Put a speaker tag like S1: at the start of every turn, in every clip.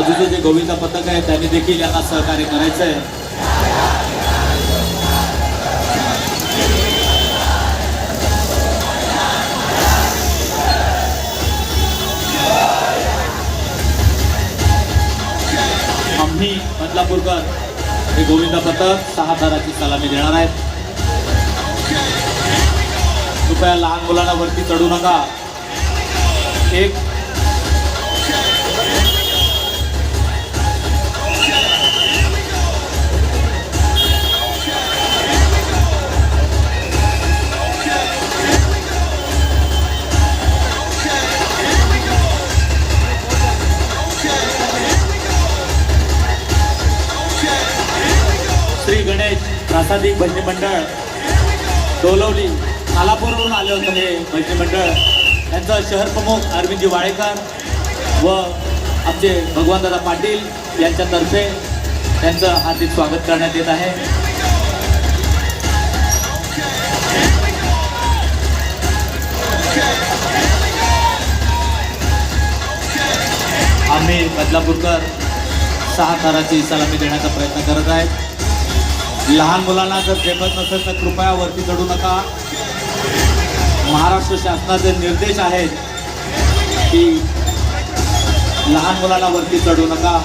S1: बाजूचं जे गोविंदा पथक आहे त्यांनी देखील यांना सहकार्य करायचं आहे. आम्ही बदलापूरकर हे गोविंदा पथक 6 ताराची सलामी देणार आहेत. कृपया लहान मुलांना वरती चढू नका. एक श्री गणेश प्रासादिक भजनी मंडळ डोलवली आलापूरवरून आले होते. हे भजनी मंडळ त्यांचं शहर प्रमुख अरविंदजी वाळेकर व आमचे भगवानदादा पाटील यांच्यातर्फे त्यांचं हार्दिक स्वागत करण्यात येत आहे. आम्ही बदलापूरकर 6 ताराची सलामी देण्याचा प्रयत्न करत आहेत. लहान मुलांना जर जमत नसेल तर कृपया वरती चढू नका. महाराष्ट्र शासनाचे निर्देश आहेत की लहान मुलांना वरती चढू नका.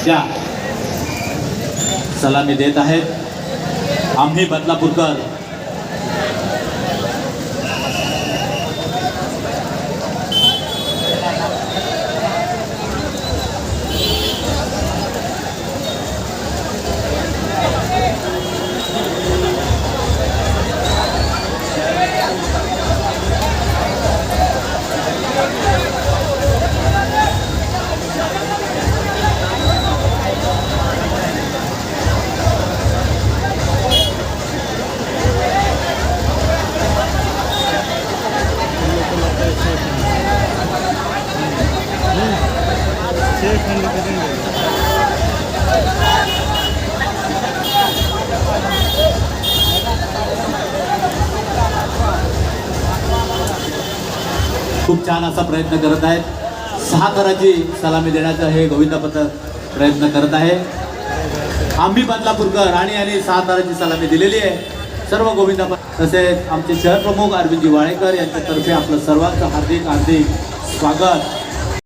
S1: त्या सलामी देत आहेत आम्ही बदलापूरकर. खूप छान असा प्रयत्न करत आहेत. 6 ताराची सलामी देण्याचा हे गोविंदा पथक प्रयत्न करत आहे. आम्ही बदलापूरकर आणि 6 ताराची सलामी दिलेली आहे. सर्व गोविंदा पथक तसेच आमचे शहर प्रमुख अरविंदजी वाळेकर यांच्यातर्फे आपलं सर्वांचं हार्दिक स्वागत.